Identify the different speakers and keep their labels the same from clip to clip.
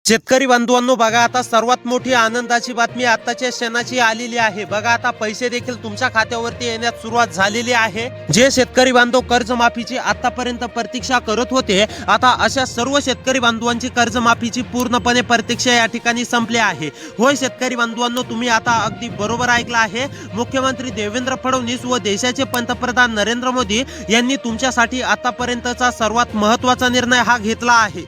Speaker 1: शेतकरी बांधवांनो, बघा आता सर्वात मोठी आनंदाची बातमी आताच्या क्षणाची आलेली आहे। बघा आता पैसे देखील तुमच्या खात्यावरती येण्यास सुरुवात झालेली आहे। जे शेतकरी बांधव कर्जमाफीची आतापर्यंत प्रतीक्षा करत होते, आता अशा सर्व शेतकरी बांधवांची कर्जमाफीची पूर्णपणे प्रतीक्षा या ठिकाणी संपली आहे। होय शेतकरी बांधवांनो, तुम्ही आता अगदी बरोबर ऐकलं आहे। मुख्यमंत्री देवेंद्र फडणवीस व देशाचे पंतप्रधान नरेंद्र मोदी यांनी तुमच्यासाठी आतापर्यंतचा सर्वात महत्त्वाचा निर्णय हा घेतला आहे।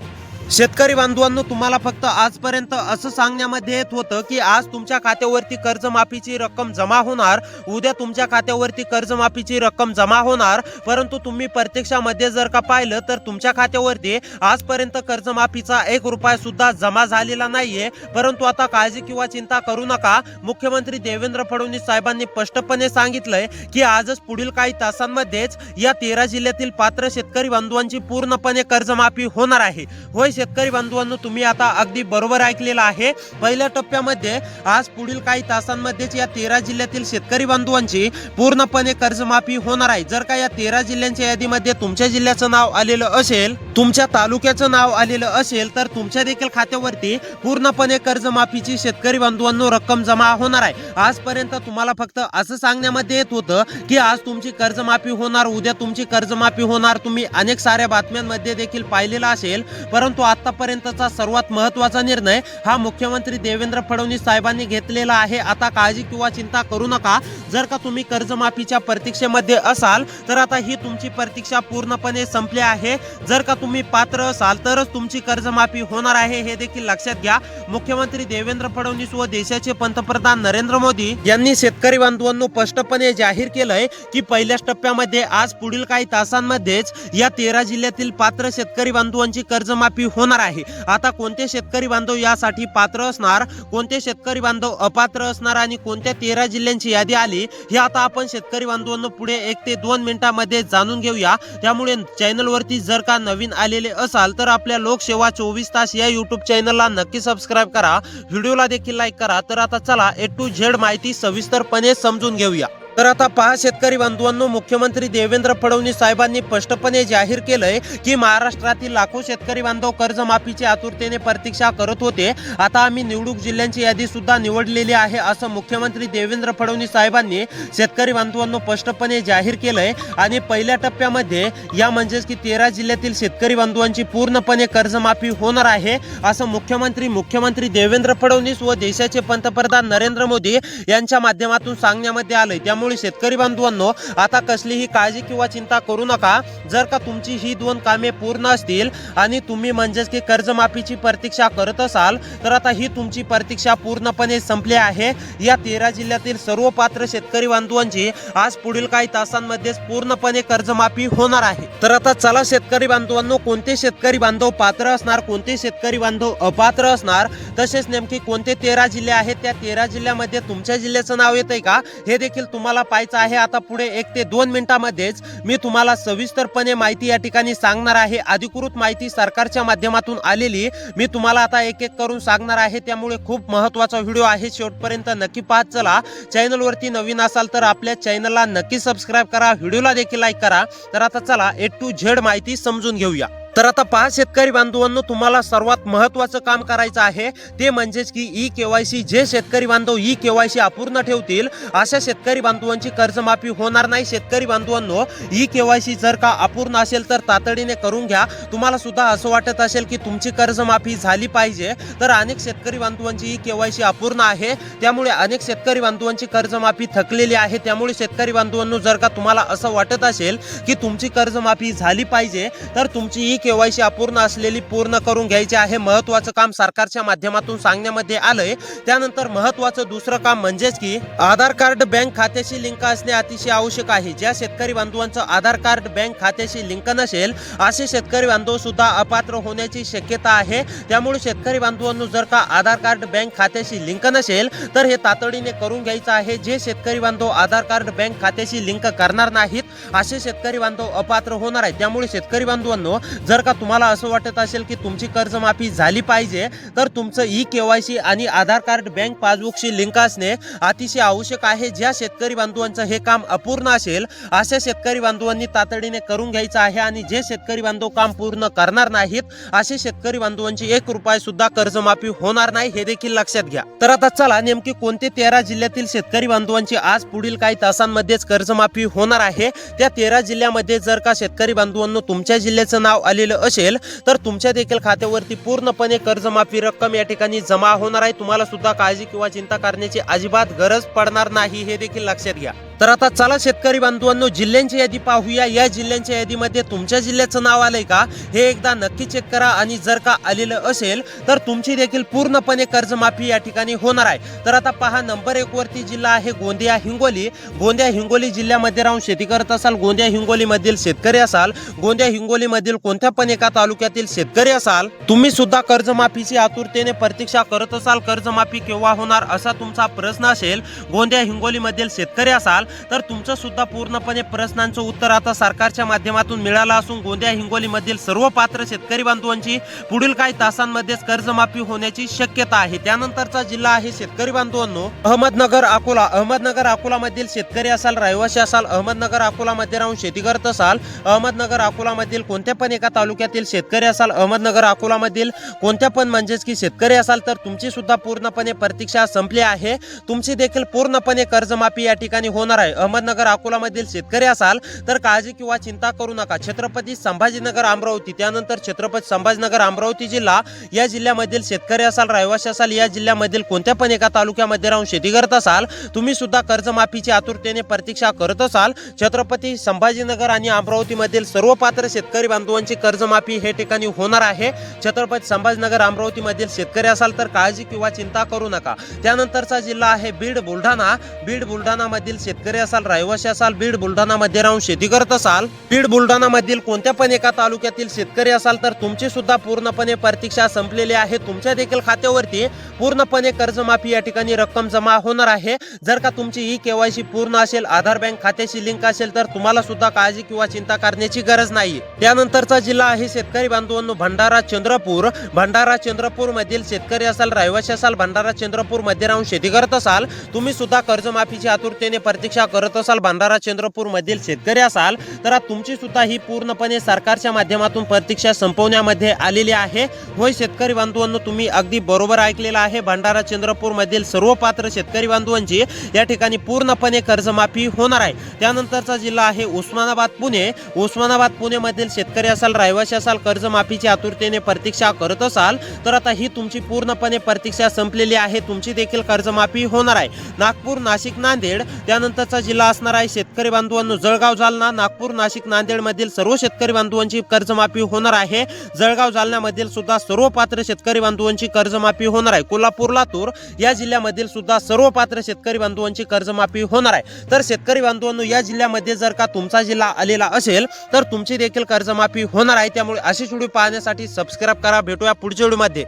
Speaker 1: शेतकरी बांधवांनो, तुम्हाला फक्त आजपर्यंत असं सांगण्यामध्ये येत होतं की आज तुमच्या खात्यावरती कर्जमाफीची रक्कम जमा होणार, उद्या तुमच्या खात्यावरती कर्जमाफीची रक्कम जमा होणार, परंतु तुम्ही प्रत्यक्षामध्ये जर का पाहिलं तर तुमच्या खात्यावरती आजपर्यंत कर्जमाफीचा 1 रुपया सुद्धा जमा झालेला नाहीये। परंतु आता काळजी किंवा चिंता करू नका। मुख्यमंत्री देवेंद्र फडणवीस साहेबांनी स्पष्टपणे सांगितलंय की आजच पुढील काही तासांमध्येच या 13 जिल्ह्यातील पात्र शेतकरी बांधवांची पूर्णपणे कर्जमाफी होणार आहे। होय शेतकरी बांधवांनो, तुम्ही आता अगदी बरोबर ऐकलेलं आहे। पहिल्या टप्प्यामध्ये आज पुढील काही तासांमध्येच या 13 जिल्ह्यातील शेतकरी बांधवांची पूर्णपणे कर्जमाफी होणार आहे। जर का या 13 जिल्ह्यांच्या यादीमध्ये तुमच्या जिल्ह्याचं नाव आलेलं असेल, तुमच्या तालुक्याचं नाव आलेलं असेल, तर तुमच्या देखील खात्यावरती पूर्णपणे कर्जमाफीची शेतकरी बांधवांनो रक्कम जमा होणार आहे। आजपर्यंत तुम्हाला फक्त असं सांगण्यामध्ये येत होतं की आज तुमची कर्जमाफी होणार, उद्या तुमची कर्जमाफी होणार। तुम्ही अनेक साऱ्या बातम्यांमध्ये देखील पाहिलेला असेल, परंतु आतापर्यंतचा सर्वात महत्त्वाचा निर्णय हा मुख्यमंत्री देवेंद्र फडणवीस साहेबांनी घेतलेला आहे। आता काळजी किंवा चिंता करू नका। जर का तुम्ही कर्जमाफीच्या प्रतीक्षेमध्ये असाल तर आता ही तुमची प्रतीक्षा पूर्णपणे संपली आहे। जर का तुम्ही पात्र असाल तरच तुमची कर्जमाफी होणार आहे, हे देखील लक्षात घ्या। मुख्यमंत्री देवेंद्र फडणवीस व देशाचे पंतप्रधान नरेंद्र मोदी यांनी शेतकरी बांधवांनो स्पष्टपणे जाहीर केलंय की पहिल्याच टप्प्यामध्ये आज पुढील काही तासांमध्येच या 13 जिल्ह्यातील पात्र शेतकरी बांधवांची कर्जमाफी होणार आहे। आता कोणते शेतकरी बांधव यासाठी पात्र असणार, कोणते शेतकरी बांधव अपात्र असणार आणि कोणत्या 13 जिल्ह्यांची यादी आली, हे आता आपण शेतकरी बांधवांनो पुढे 1 ते 2 मिनिटांमध्ये जाणून घेऊया। त्यामुळे चॅनलवरती जर का नवीन आलेले असाल तर आपल्या लोकसेवा 24 तास या YouTube चॅनलला नक्की सबस्क्राइब करा, व्हिडिओला देखील लाईक करा। तर आता चला A to Z माहिती सविस्तरपणे समजून घेऊया। तर आता पहा शेतकरी बांधवांनो, मुख्यमंत्री देवेंद्र फडणवीस साहेबांनी स्पष्टपणे जाहीर केलंय की महाराष्ट्रातील लाखो शेतकरी बांधव कर्जमाफीची आतुरतेने प्रतीक्षा करत होते। आता आम्ही निवडणूक जिल्ह्यांची यादी सुद्धा निवडलेली आहे, असं मुख्यमंत्री देवेंद्र फडणवीस साहेबांनी शेतकरी बांधवांनो स्पष्टपणे जाहीर केलंय। आणि पहिल्या टप्प्यामध्ये या म्हणजेच की 13 जिल्ह्यातील शेतकरी बांधवांची पूर्णपणे कर्जमाफी होणार आहे, असं मुख्यमंत्री देवेंद्र फडणवीस व देशाचे पंतप्रधान नरेंद्र मोदी यांच्या माध्यमातून सांगण्यामध्ये आलंय। त्यामुळे शेतकरी बांधवांनो आता कसलीही काळजी किंवा चिंता करू नका। जर का तुमची ही 2 कामे पूर्ण असतील आणि तुम्ही म्हणजेच की कर्जमाफीची प्रतीक्षा करत असाल तर आता ही तुमची प्रतीक्षा पूर्णपणे संपली आहे। या 13 जिल्ह्यातील सर्व पात्र शेतकरी बांधवांची आज पुढील काही तासांमध्येच पूर्णपणे कर्जमाफी होणार आहे। तर आता चला शेतकरी बांधवांनो, कोणते शेतकरी बांधव पात्र असणार, कोणते शेतकरी बांधव अपात्र असणार, तसेच नेमकी कोणते 13 जिल्हे आहेत, त्या 13 जिल्ह्यामध्ये तुमच्या जिल्ह्याचं नाव येतंय का, हे देखील तुम्हाला पाहायचं आहे। आता पुढे 1 ते 2 मिनिटांमध्येच मी तुम्हाला सविस्तरपणे माहिती या ठिकाणी सांगणार आहे। अधिकृत माहिती सरकारच्या माध्यमातून आलेली मी तुम्हाला आता एक एक करून सांगणार आहे, त्यामुळे खूप महत्त्वाचा व्हिडिओ आहे, शेवटपर्यंत नक्की पाहत चला। चॅनलवरती नवीन असाल तर आपल्या चॅनलला नक्की सबस्क्राइब करा, व्हिडिओला देखील लाईक करा। तर आता चला A to Z माहिती समजून घेऊया। तर आता पहा शेतकरी बांधवांनो, तुम्हाला सर्वात महत्त्वाचं काम करायचं आहे ते म्हणजेच की ई-केवायसी। जे शेतकरी बांधव ई-केवायसी अपूर्ण ठेवतील अशा शेतकरी बांधवांची कर्जमाफी होणार नाही। शेतकरी बांधवांनो, ई-केवायसी जर का अपूर्ण असेल तर तातडीने करून घ्या। तुम्हाला सुद्धा असं वाटत असेल की तुमची कर्जमाफी झाली पाहिजे, तर अनेक शेतकरी बांधवांची ई-केवायसी अपूर्ण आहे, त्यामुळे अनेक शेतकरी बांधवांची कर्जमाफी थकलेली आहे। त्यामुळे शेतकरी बांधवांनो, जर का तुम्हाला असं वाटत असेल की तुमची कर्जमाफी झाली पाहिजे तर तुमची केवायसी अपूर्ण असलेली पूर्ण करून घ्यायची आहे। महत्त्वाचं काम सरकारच्या माध्यमातून सांगण्यामध्ये आलंय। त्यानंतर महत्त्वाचं दुसरं काम म्हणजेच की आधार कार्ड बँक खात्याशी लिंक असणे अतिशय आवश्यक आहे। ज्या शेतकरी बांधवांचं आधार कार्ड बँक खात्याशी लिंक नसेल असे शेतकरी बांधव सुद्धा अपात्र होण्याची शक्यता आहे। त्यामुळे शेतकरी बांधवांनो, जर का आधार कार्ड बँक खात्याशी लिंक नसेल तर हे तातडीने करून घ्यायचं आहे। जे शेतकरी बांधव आधार कार्ड बँक खात्याशी लिंक करणार नाहीत असे शेतकरी बांधव अपात्र होणार आहेत। त्यामुळे शेतकरी बांधवांनो, जर जर का तुम्हाला असं वाटत असेल की तुमची कर्जमाफी झाली पाहिजे तर तुमचं KYC आणि आधार कार्ड बँक पासबुकशी लिंक असणे अतिशय आवश्यक आहे। ज्या शेतकरी बांधवांचं हे काम अपूर्ण असेल अशा शेतकरी बांधवांनी तातडीने करून घ्यायचं आहे आणि जे शेतकरी बांधव काम पूर्ण करणार नाहीत असे शेतकरी बांधवांची 1 रुपया सुद्धा कर्जमाफी होणार नाही हे देखील लक्षात घ्या। तर आता चला नेमकी कोणते 13 जिल्ह्यातील शेतकरी बांधवांची आज पुढील काही तासांमध्येच कर्जमाफी होणार आहे। त्या 13 जिल्ह्यामध्ये जर का शेतकरी बांधवांनो तुमच्या जिल्ह्याचं नाव आलेलं असेल तर तुमच्या देखील खात्यावरती पूर्णपणे कर्जमाफी रक्कम या ठिकाणी जमा होणार आहे। तुम्हाला सुद्धा काळजी किंवा चिंता करण्याची अजिबात गरज पडणार नाही हे देखील लक्षात घ्या। तर आता चला शेतकरी बांधवांनो जिल्ह्यांची यादी पाहूया। या जिल्ह्यांच्या यादीमध्ये तुमच्या जिल्ह्याचं नाव आलंय का हे एकदा नक्की चेक करा आणि जर का आलेलं असेल तर तुमची देखील पूर्णपणे कर्जमाफी या ठिकाणी होणार आहे। तर आता पहा नंबर 1 वरती जिल्हा आहे गोंदिया हिंगोली। गोंदिया हिंगोली जिल्ह्यामध्ये राहून शेती करत असाल, गोंदिया हिंगोली मधील शेतकरी असाल, गोंदिया हिंगोली मधील कोणत्या पण एका तालुक्यातील शेतकरी असाल, तुम्ही सुद्धा कर्जमाफीची आतुरतेने प्रतीक्षा करत असाल, कर्जमाफी केव्हा होणार असा तुमचा प्रश्न असेल, गोंदिया हिंगोली मधील शेतकरी असाल तर तुमचं सुद्धा पूर्णपणे प्रश्नांचं उत्तर आता सरकारच्या माध्यमातून मिळालं असून गोंदिया हिंगोली मधील सर्व पात्र शेतकरी बांधवांची पुढील काही तासांमध्येच कर्जमाफी होण्याची शक्यता आहे। त्यानंतरचा जिल्हा आहे शेतकरी बांधवांनो अहमदनगर अकोला। अहमदनगर अकोला मधील शेतकरी असाल, रहिवासी असाल, अहमदनगर अकोला मध्ये राहून शेती करत असाल, अहमदनगर अकोला मधील कोणत्या पण एका तालुक्यातील शेतकरी असाल, अहमदनगर अकोला मधील कोणत्या पण म्हणजेच की शेतकरी असाल तर तुमची सुद्धा पूर्णपणे प्रतीक्षा संपली आहे। तुमची देखील पूर्णपणे कर्जमाफी या ठिकाणी होणार आहे। अहमदनगर अकोला मधील शेतकरी असाल तर काळजी किंवा चिंता करू नका। छत्रपती संभाजीनगर अमरावती, त्यानंतर छत्रपती संभाजीनगर अमरावती जिल्हा या जिल्ह्यामधील शेतकरी असाल, रहिवासी असाल, या जिल्ह्यामधील कोणत्या पण एका तालुक्यामध्ये राहून शेती करत असाल, तुम्ही सुद्धा कर्जमाफीची आतुरतेने प्रतीक्षा करत असाल, छत्रपती संभाजीनगर आणि अमरावती मधील सर्व पात्र शेतकरी बांधवांची कर्जमाफी हे ठिकाणी होणार आहे। छत्रपती संभाजीनगर अमरावती मधील शेतकरी असाल तर काळजी किंवा चिंता करू नका। त्यानंतरचा जिल्हा आहे बीड बुलढाणा। बीड बुलढाणा मधील शेतकरी असाल, रहिवासी असाल, बीड बुलढाणा मध्ये राहून शेती करत असाल, बीड बुलढाणा मधील कोणत्या पण एका तालुक्यातील शेतकरी असाल तर तुमची सुद्धा पूर्णपणे प्रतीक्षा संपलेली आहे। तुमच्या देखील खात्यावरती पूर्णपणे कर्जमाफी या ठिकाणी रक्कम जमा होणार आहे। जर का तुमची KYC पूर्ण असेल, आधार बँक खात्याशी लिंक असेल तर तुम्हाला सुद्धा काळजी किंवा चिंता करण्याची गरज नाही। त्यानंतरचा जिल्हा आहे शेतकरी बांधवांनो भंडारा चंद्रपूर। भंडारा चंद्रपूर मधील शेतकरी असाल, रहिवासी असाल, भंडारा चंद्रपूर मध्ये राहून शेती करत असाल, तुम्ही सुद्धा कर्जमाफीची आतुरतेने प्रतीक्षा करत असाल, भंडारा चंद्रपूर मधील शेतकरी असाल तर तुमची सुद्धा ही पूर्णपणे सरकारच्या माध्यमातून प्रतीक्षा संपवण्यामध्ये आलेली आहे। होय शेतकरी बांधवांनो तुम्ही अगदी बरोबर ऐकलेलं आहे। भंडारा चंद्रपूर मधील सर्व पात्र शेतकरी बांधवांची या ठिकाणी पूर्णपणे कर्जमाफी होणार आहे। त्यानंतरचा जिल्हा आहे उस्मानाबाद पुणे। उस्मानाबाद पुणे मधील शेतकरी असाल, रहिवासी असाल, कर्जमाफीची आतुरतेने प्रतीक्षा करत असाल तर आता ही तुमची पूर्णपणे प्रतीक्षा संपलेली आहे, तुमची देखील कर्जमाफी होणार आहे। नागपूर, नाशिक, नांदेड, त्यानंतरचा जिल्हा असणार आहे शेतकरी बांधवांनो जळगाव, जालना। नागपूर, नाशिक, नांदेड मधील सर्व शेतकरी बांधवांची कर्जमाफी होणार आहे। जळगाव, जालना मधील सुद्धा सर्व पात्र शेतकरी बांधवांची कर्जमाफी होणार आहे। कोल्हापूर, लातूर या जिल्ह्यामधील सुद्धा सर्व पात्र शेतकरी बांधवांची कर्जमाफी होणार आहे। तर शेतकरी बांधवांनो या जिल्ह्यामध्ये जर का तुमचा जिल्हा आलेला असेल तर तुमची देखील कर्जमाफी होणार आहे। त्यामुळे अशी व्हिडिओ पाहण्यासाठी सबस्क्राइब करा। भेटूया पुढच्या व्हिडिओमध्ये।